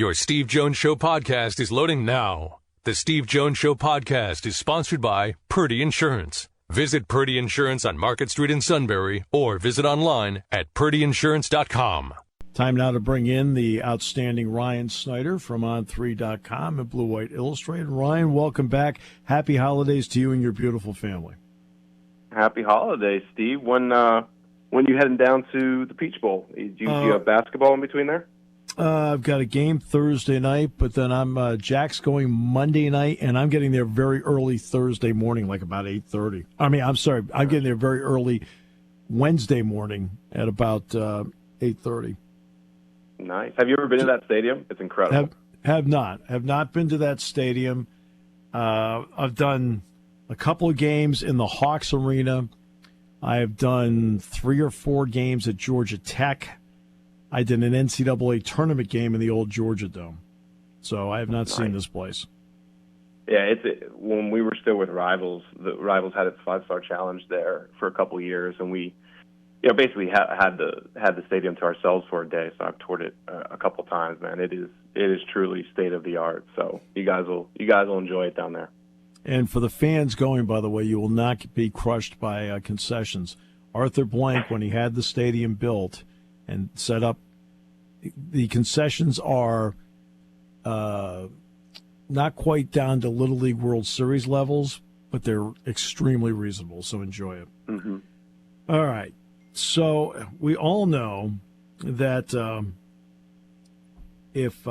Your Steve Jones Show podcast is loading now. The Steve Jones Show podcast is sponsored by Purdy Insurance. Visit Purdy Insurance on Market Street in Sunbury or visit online at purdyinsurance.com. Time now to bring in the outstanding Ryan Snyder from On3.com and Blue White Illustrated. Ryan, welcome back. Happy holidays to you and your beautiful family. Happy holidays, Steve. When you heading down to the Peach Bowl? Do you have basketball in between there? I've got a game Thursday night, but then Jack's going Monday night, and I'm getting there very early Thursday morning, like about 8:30. I'm getting there very early Wednesday morning at about 8:30. Nice. Have you ever been to that stadium? It's incredible. Have not been to that stadium. I've done a couple of games in the Hawks Arena. I have done 3 or 4 games at Georgia Tech. I did an NCAA tournament game in the old Georgia Dome. So I have not seen this place. Yeah, when we were still with Rivals, the Rivals had its 5-star challenge there for a couple of years, and we basically had the stadium to ourselves for a day. So I've toured it a couple times, man. It is truly state of the art. So you guys will enjoy it down there. And for the fans going, by the way, you will not be crushed by concessions. Arthur Blank, when he had the stadium built and set up, the concessions are not quite down to Little League World Series levels, but they're extremely reasonable, so enjoy it. Mm-hmm. All right. So we all know that if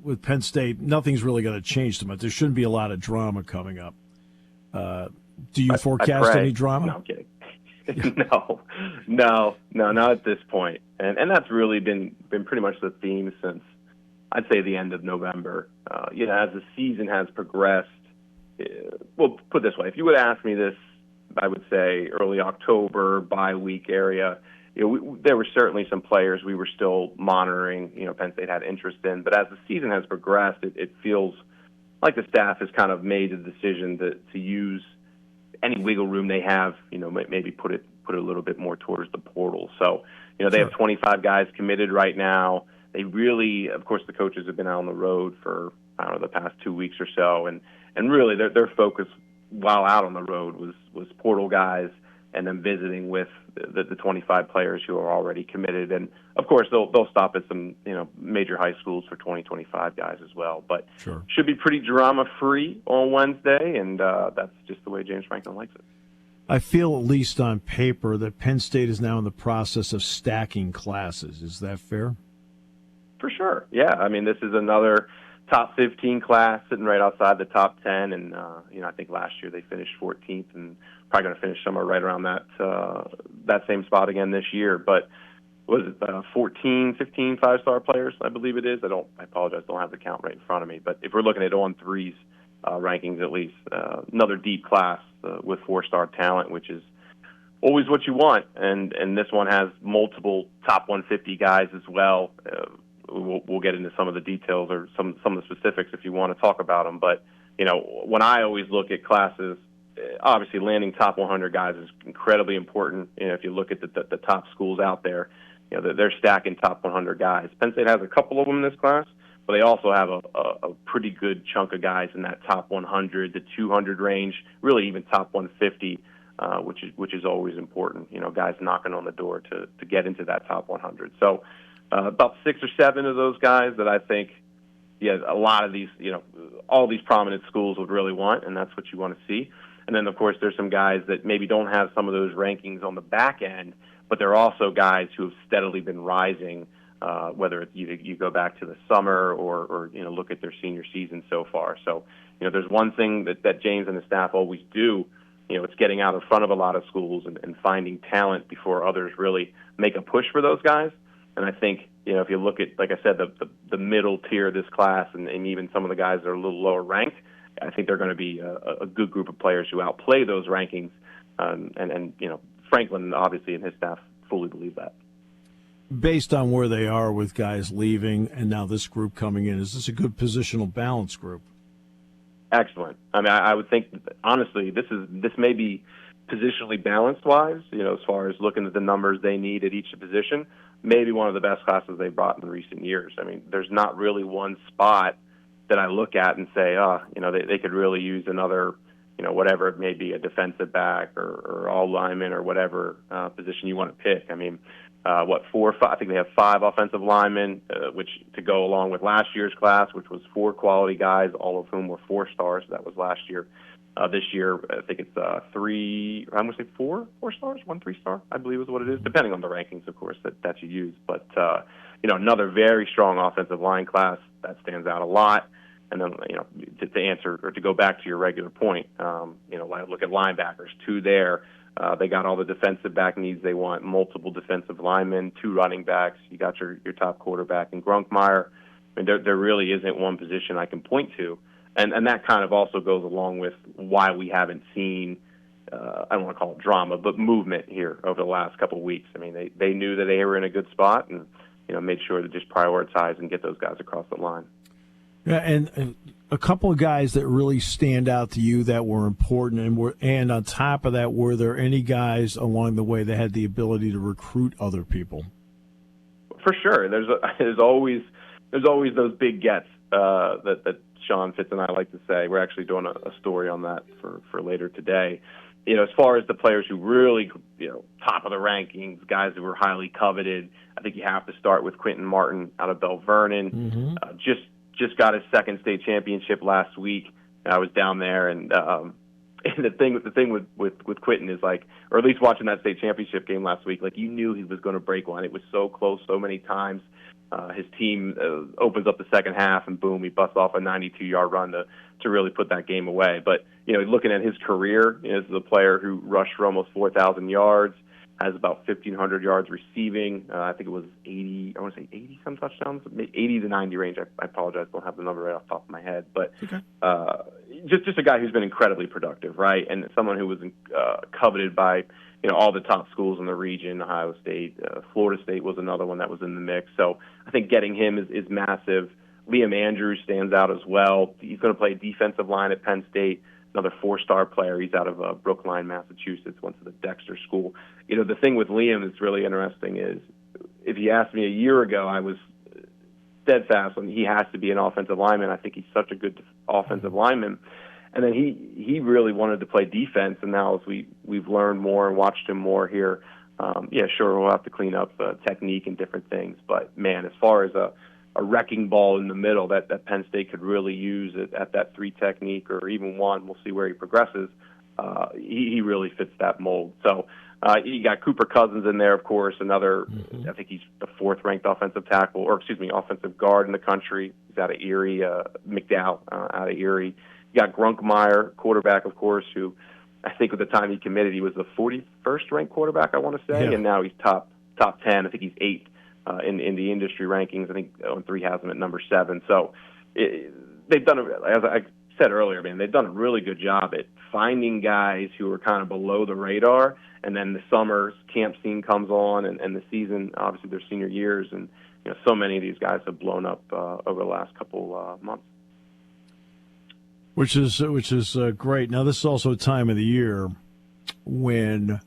with Penn State, nothing's really going to change too much. There shouldn't be a lot of drama coming up. Do you forecast any drama? No, I'm kidding. No, not at this point. And that's really been pretty much the theme since, I'd say, the end of November. As the season has progressed, well, put it this way, if you would ask me this, I would say early October, bye-week area, there were certainly some players we were still monitoring, Penn State had interest in. But as the season has progressed, it feels like the staff has kind of made a decision to use any wiggle room they have, maybe put it a little bit more towards the portal. So, they have 25 guys committed right now. They really, of course, the coaches have been out on the road for, the past 2 weeks or so. And really their focus while out on the road was portal guys and then visiting with the 25 players who are already committed. And, of course, they'll stop at some, major high schools for 2025 guys as well. But should be pretty drama-free on Wednesday, and that's just the way James Franklin likes it. I feel, at least on paper, that Penn State is now in the process of stacking classes. Is that fair? For sure, yeah. I mean, this is another top 15 class sitting right outside the top 10, and I think last year they finished 14th, and probably going to finish somewhere right around that same spot again this year. But was it 14, 15 5-star players? I believe it is. I apologize, don't have the count right in front of me. But if we're looking at On3's rankings, at least another deep class with 4-star talent, which is always what you want. And this one has multiple top 150 guys as well. We'll get into some of the details or some of the specifics if you want to talk about them. But, when I always look at classes, obviously landing top 100 guys is incredibly important. If you look at the top schools out there, they're stacking top 100 guys. Penn State has a couple of them in this class, but they also have a pretty good chunk of guys in that top 100 to 200 range, really even top 150, which is always important. Guys knocking on the door to get into that top 100. So about 6 or 7 of those guys that I think, a lot of these, all these prominent schools would really want, and that's what you want to see. And then, of course, there's some guys that maybe don't have some of those rankings on the back end, but they're also guys who have steadily been rising, whether it's you go back to the summer or look at their senior season so far. So, there's one thing that James and the staff always do, it's getting out in front of a lot of schools and finding talent before others really make a push for those guys. And I think, if you look at, like I said, the middle tier of this class and even some of the guys that are a little lower ranked, I think they're going to be a good group of players who outplay those rankings. And Franklin, obviously, and his staff fully believe that. Based on where they are with guys leaving and now this group coming in, is this a good positional balance group? Excellent. I mean, I would think, honestly, this may be positionally balanced-wise, as far as looking at the numbers they need at each position. maybe one of the best classes they've brought in recent years. I mean, there's not really one spot that I look at and say, they could really use another, whatever it may be, a defensive back or all lineman or whatever position you want to pick. I mean, 4 or 5? I think they have 5 offensive linemen, which to go along with last year's class, which was 4 quality guys, all of whom were 4 stars. That was last year. This year, I think it's 3. I'm going to say 4 stars, 1 3-star, I believe is what it is, depending on the rankings, of course, that you use. But another very strong offensive line class that stands out a lot. And then, to answer or to go back to your regular point, look at linebackers. 2 there. They got all the defensive back needs they want, multiple defensive linemen, 2 running backs. You got your top quarterback in Grunkmeyer. I mean, there really isn't one position I can point to. And that kind of also goes along with why we haven't seen, I don't want to call it drama, but movement here over the last couple of weeks. I mean, they knew that they were in a good spot and, made sure to just prioritize and get those guys across the line. Yeah, and a couple of guys that really stand out to you that were important, and on top of that, were there any guys along the way that had the ability to recruit other people? For sure, there's always those big gets that Sean Fitz and I like to say. We're actually doing a story on that for later today. As far as the players who really, top of the rankings, guys who were highly coveted, I think you have to start with Quentin Martin out of Bell Vernon. Mm-hmm. Just got his second state championship last week. I was down there, and the thing with Quentin is or at least watching that state championship game last week, you knew he was going to break one. It was so close so many times. His team opens up the second half, and boom, he busts off a 92-yard run to really put that game away. But looking at his career, this is a player who rushed for almost 4,000 yards. Has about 1,500 yards receiving. I think it was 80. I want to say 80 some touchdowns, 80 to 90 range. I apologize, don't have the number right off the top of my head. But okay. Just a guy who's been incredibly productive, right? And someone who was coveted by all the top schools in the region. Ohio State, Florida State was another one that was in the mix. So I think getting him is massive. Liam Andrews stands out as well. He's going to play defensive line at Penn State. Another 4-star player. He's out of Brookline, Massachusetts, went to the Dexter School. The thing with Liam that's really interesting is if you asked me a year ago, I was steadfast on he has to be an offensive lineman. I think he's such a good offensive lineman. And then he really wanted to play defense, and now as we've learned more and watched him more here, sure, we'll have to clean up technique and different things. But, man, as far as a wrecking ball in the middle that Penn State could really use at that 3 technique or even 1. We'll see where he progresses. He really fits that mold. So you got Cooper Cousins in there, of course, another, I think he's the 4th-ranked offensive guard in the country. He's out of Erie, McDowell out of Erie. You got Grunkmeyer, quarterback, of course, who I think at the time he committed, he was the 41st-ranked quarterback, I want to say, and now he's top 10. I think he's 8th. In the industry rankings. I think 3 has him at number 7. So they've done, as I said earlier, they've done a really good job at finding guys who are kind of below the radar, and then the summer camp scene comes on, and the season, obviously their senior years, and so many of these guys have blown up over the last couple months. Which is great. Now this is also a time of the year when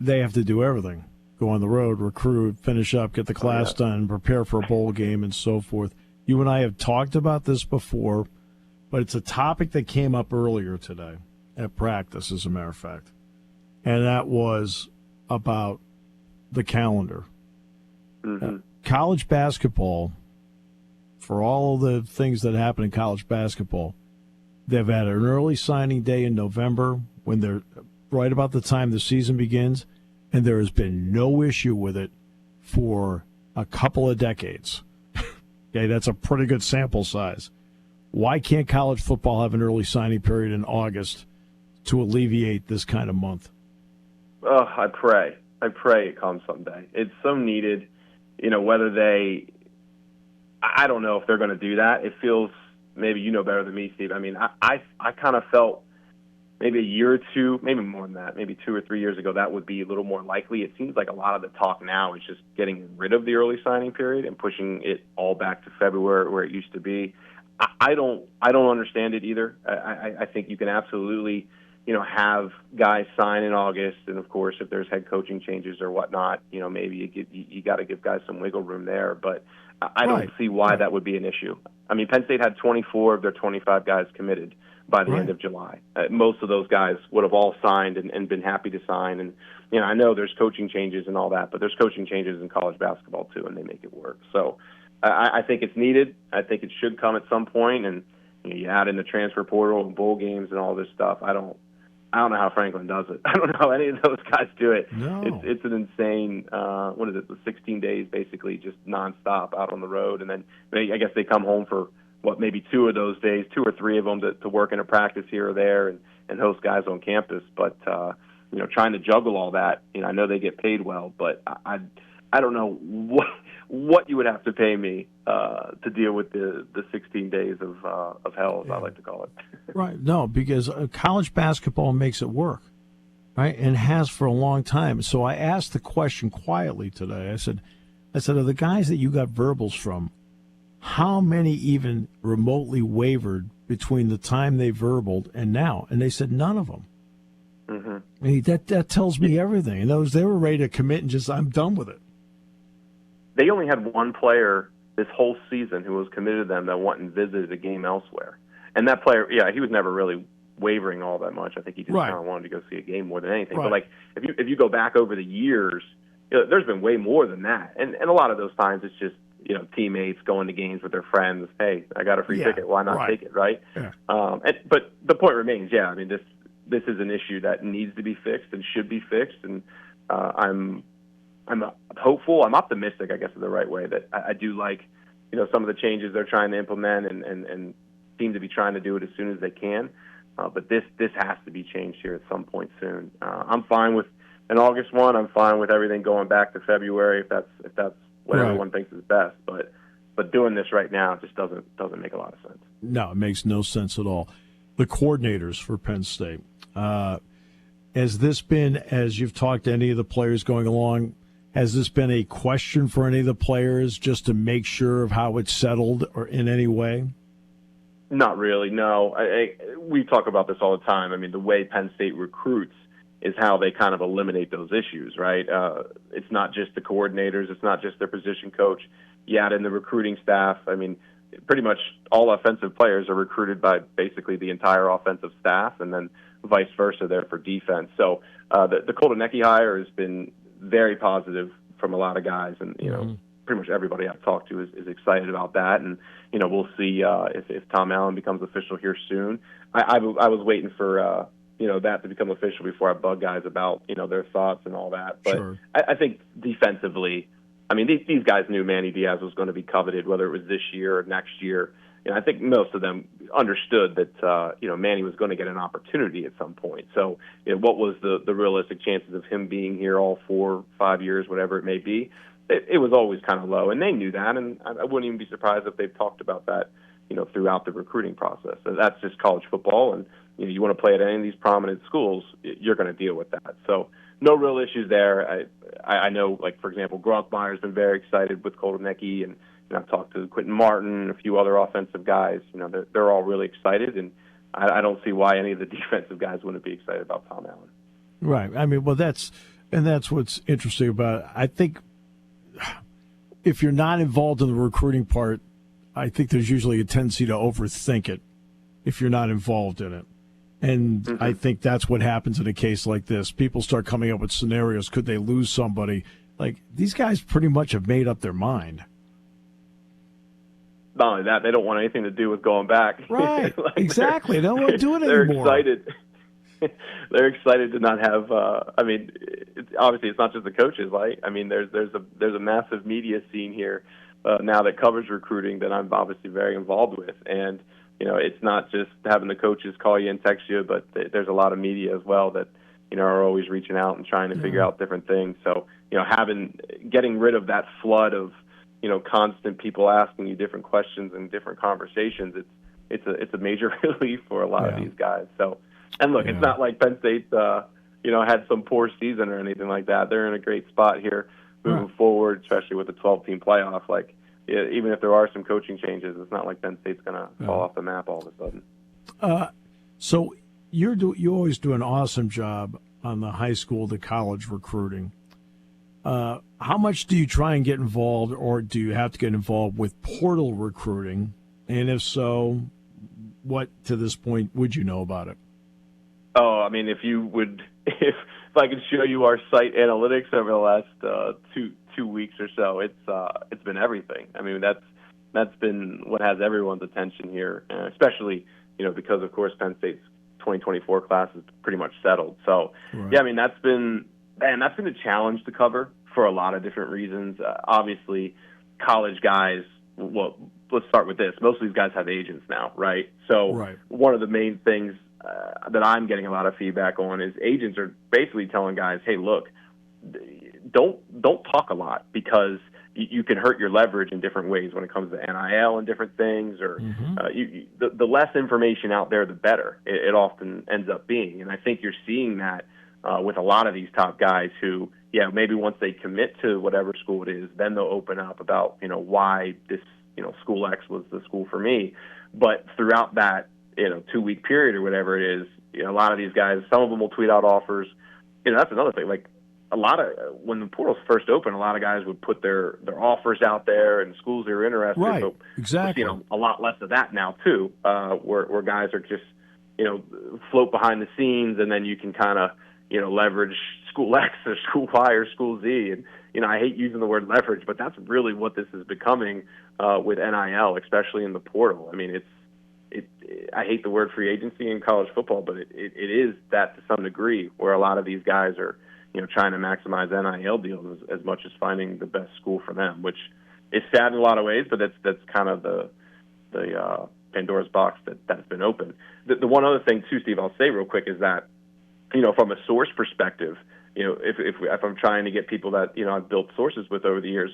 they have to do everything. Go on the road, recruit, finish up, get the class done, prepare for a bowl game, and so forth. You and I have talked about this before, but it's a topic that came up earlier today at practice, as a matter of fact, and that was about the calendar. Mm-hmm. College basketball, for all of the things that happen in college basketball, they've had an early signing day in November when they're right about the time the season begins, and there has been no issue with it for a couple of decades. Okay, that's a pretty good sample size. Why can't college football have an early signing period in August to alleviate this kind of month? Oh, I pray it comes someday. It's so needed. Whether I don't know if they're going to do that. It feels, maybe you know better than me, Steve. I kind of felt maybe a year or two, maybe more than that, maybe 2 or 3 years ago, that would be a little more likely. It seems like a lot of the talk now is just getting rid of the early signing period and pushing it all back to February where it used to be. I don't understand it either. I think you can absolutely have guys sign in August, and of course, if there's head coaching changes or whatnot, maybe you got to give guys some wiggle room there. But I don't see why that would be an issue. I mean, Penn State had 24 of their 25 guys committed by the end of July. Most of those guys would have all signed and been happy to sign. And I know there's coaching changes and all that, but there's coaching changes in college basketball too, and they make it work. So I think it's needed. I think it should come at some point, and you add in the transfer portal and bowl games and all this stuff. I don't know how Franklin does it. I don't know how any of those guys do it. No. It's an insane, what is it, 16 days basically just nonstop out on the road. And then I guess they come home for, maybe 2 of those days, 2 or 3 of them to work in a practice here or there and host guys on campus. But, trying to juggle all that, I know they get paid well, but I don't know what you would have to pay me to deal with the 16 days of hell, as I like to call it. Right. No, because college basketball makes it work, right, and has for a long time. So I asked the question quietly today. I said, of the guys that you got verbals from, how many even remotely wavered between the time they verbaled and now? And they said none of them. Mm-hmm. I mean, that tells me everything. And they were ready to commit and just, I'm done with it. They only had one player this whole season who was committed to them that went and visited a game elsewhere. And that player, he was never really wavering all that much. I think he just kind of wanted to go see a game more than anything. Right. But if you go back over the years, there's been way more than that. And a lot of those times it's just, teammates going to games with their friends. Hey, I got a free ticket. Why not take it, right? Yeah. But the point remains, I mean, this is an issue that needs to be fixed and should be fixed. And I'm hopeful. I'm optimistic, I guess, is the right way, that I do like, some of the changes they're trying to implement and seem to be trying to do it as soon as they can. But this has to be changed here at some point soon. I'm fine with an August one. I'm fine with everything going back to February if that's what everyone thinks is best. But doing this right now just doesn't make a lot of sense. No, it makes no sense at all. The coordinators for Penn State, has this been, as you've talked to any of the players going along, has this been a question for any of the players just to make sure of how it's settled or in any way? Not really, no. We talk about this all the time. I mean, the way Penn State recruits is how they kind of eliminate those issues, right? It's not just the coordinators. It's not just their position coach. You add in the recruiting staff. I mean, pretty much all offensive players are recruited by basically the entire offensive staff, and then vice versa there for defense. So the Koldenecki hire has been very positive from a lot of guys, and pretty much everybody I've talked to is excited about that. And we'll see if Tom Allen becomes official here soon. I was waiting for that to become official before I bug guys about their thoughts and all that. But sure. I think defensively, I mean, these guys knew Manny Diaz was going to be coveted, whether it was this year or next year. And I think most of them understood that, Manny was going to get an opportunity at some point. So what was the realistic chances of him being here all 4 or 5 years, whatever it may be? It was always kind of low, and they knew that. And I wouldn't even be surprised if they've talked about that, throughout the recruiting process. So that's just college football. And, you want to play at any of these prominent schools, you're going to deal with that. So no real issues there. I know, like, for example, Gronkmeyer's been very excited with Koldenecki, and I've talked to Quentin Martin, a few other offensive guys. They're all really excited, and I don't see why any of the defensive guys wouldn't be excited about Tom Allen. Right. I mean, well, that's what's interesting about it. I think if you're not involved in the recruiting part, I think there's usually a tendency to overthink it if you're not involved in it. And I think that's what happens in a case like this. People start coming up with scenarios. Could they lose somebody? Like, these guys pretty much have made up their mind. Not only that, they don't want anything to do with going back. Right, exactly. They don't want to do it anymore. They're excited. They're excited to not have. Obviously, it's not just the coaches. Right? I mean, there's a massive media scene here now that covers recruiting that I'm obviously very involved with, and it's not just having the coaches call you and text you, but there's a lot of media as well that are always reaching out and trying to figure out different things. So getting rid of that flood of constant people asking you different questions and different conversations, it's a major relief for a lot of these guys. So, and look, it's not like Penn State, had some poor season or anything like that. They're in a great spot here moving forward, especially with the 12-team playoff. Like, even if there are some coaching changes, it's not like Penn State's going to fall off the map all of a sudden. So you always do an awesome job on the high school to college recruiting. How much do you try and get involved, or do you have to get involved with portal recruiting? And if so, what to this point would you know about it? Oh, I mean, if I could show you our site analytics over the last two weeks or so, it's been everything. I mean, that's been what has everyone's attention here, especially because of course Penn State's 2024 class is pretty much settled. So Right. yeah, I mean that's been a challenge to cover for a lot of different reasons. Obviously, college guys. Well, let's start with this. Most of these guys have agents now, right? So Right. One of the main things that I'm getting a lot of feedback on is agents are basically telling guys, "Hey, look, don't talk a lot because you can hurt your leverage in different ways when it comes to NIL and different things. Or the less information out there, the better. It often ends up being, and I think you're seeing that with a lot of these top guys who, maybe once they commit to whatever school it is, then they'll open up about why this school X was the school for me. But throughout that 2-week period or whatever it is, a lot of these guys, some of them will tweet out offers. That's another thing. Like a lot of when the portals first opened, a lot of guys would put their offers out there and schools they were interested. Right. So Exactly. we're seeing a lot less of that now too, where guys are just float behind the scenes, and then you can kind of leverage school X or school Y or school Z. And I hate using the word leverage, but that's really what this is becoming with NIL, especially in the portal. I mean, I hate the word free agency in college football, but it is that to some degree, where a lot of these guys are trying to maximize NIL deals as much as finding the best school for them, which is sad in a lot of ways, but that's kind of the Pandora's box that's been opened. The one other thing too, Steve, I'll say real quick is that from a source perspective, if I'm trying to get people that I've built sources with over the years,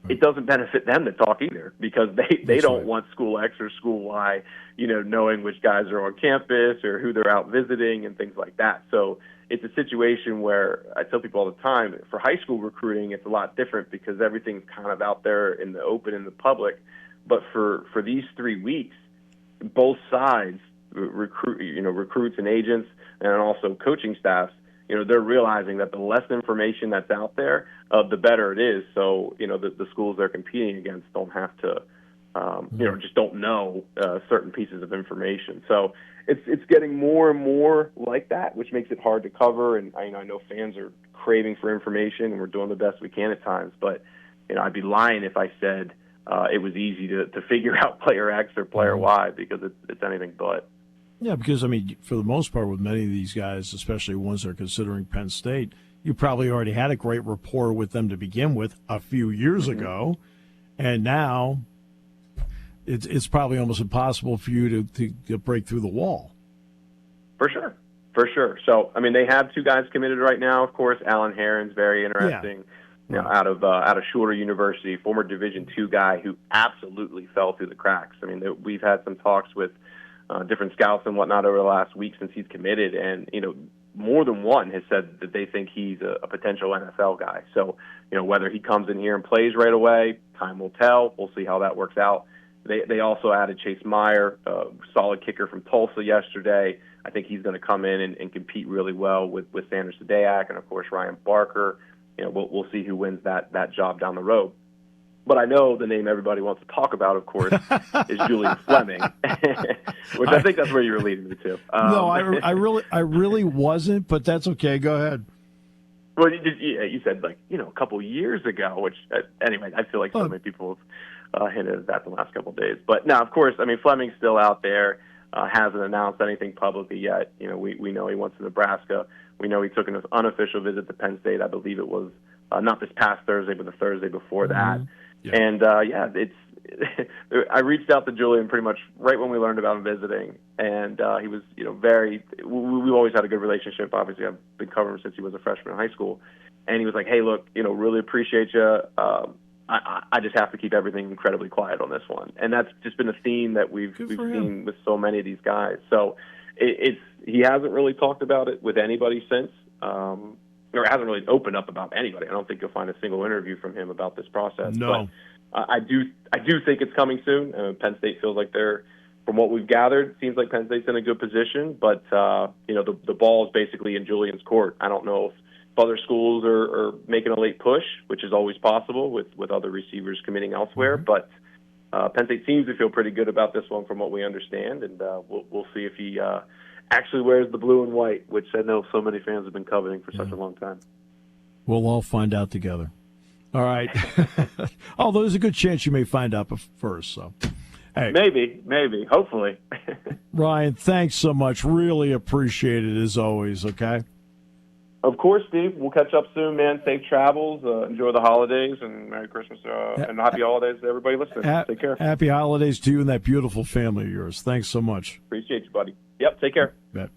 it doesn't benefit them to talk either, because they don't right. want school X or school Y, knowing which guys are on campus or who they're out visiting and things like that. So it's a situation where I tell people all the time, for high school recruiting, it's a lot different because everything's kind of out there in the open, in the public. But for these 3 weeks, both sides, recruits and agents, and also coaching staffs, they're realizing that the less information that's out there, the better it is. So, the schools they're competing against don't have to, just don't know certain pieces of information. So it's getting more and more like that, which makes it hard to cover. And I know fans are craving for information, and we're doing the best we can at times. But, I'd be lying if I said it was easy to figure out player X or player Y, because it's anything but. Yeah, because, for the most part, with many of these guys, especially ones that are considering Penn State, you probably already had a great rapport with them to begin with a few years ago, and now it's probably almost impossible for you to break through the wall. For sure. So, they have 2 guys committed right now, of course. Alan Herron's very interesting. Yeah. Out of Shorter University, former Division II guy who absolutely fell through the cracks. We've had some talks with different scouts and whatnot over the last week since he's committed, and more than one has said that they think he's a potential NFL guy. So whether he comes in here and plays right away, time will tell. We'll see how that works out. They also added Chase Meyer, a solid kicker from Tulsa yesterday. I think he's going to come in and compete really well with Sanders Sadeak and of course Ryan Barker. We'll see who wins that job down the road. But I know the name everybody wants to talk about, of course, is Julian Fleming, which I think that's where you were leading me to. No, I really wasn't, but that's okay. Go ahead. Well, you said a couple years ago, which anyway, I feel like so many people have hinted at that the last couple of days. But now, of course, Fleming's still out there, hasn't announced anything publicly yet. We know he went to Nebraska. We know he took an unofficial visit to Penn State. I believe it was not this past Thursday, but the Thursday before that. Yeah. And, it's I reached out to Julian pretty much right when we learned about him visiting, and he was, we've always had a good relationship. Obviously, I've been covering him since he was a freshman in high school. And he was like, hey, look, really appreciate you. I just have to keep everything incredibly quiet on this one. And that's just been a theme that we've seen with so many of these guys. So he hasn't really talked about it with anybody since. Or hasn't really opened up about anybody. I don't think you'll find a single interview from him about this process. No. But I do think it's coming soon. Penn State feels like they're from what we've gathered, it seems like Penn State's in a good position, but the ball is basically in Julian's court. I don't know if other schools are making a late push, which is always possible with other receivers committing elsewhere, but Penn State seems to feel pretty good about this one from what we understand, and we'll see if he actually wears the blue and white, which I know so many fans have been coveting for such a long time. We'll all find out together. All right. Although there's a good chance you may find out first. So, hey, maybe, hopefully. Ryan, thanks so much. Really appreciate it as always. Okay. Of course, Steve. We'll catch up soon, man. Safe travels. Enjoy the holidays, and Merry Christmas and Happy Holidays to everybody listening. Take care. Happy holidays to you and that beautiful family of yours. Thanks so much. Appreciate you, buddy. Yep. Take care. Bet.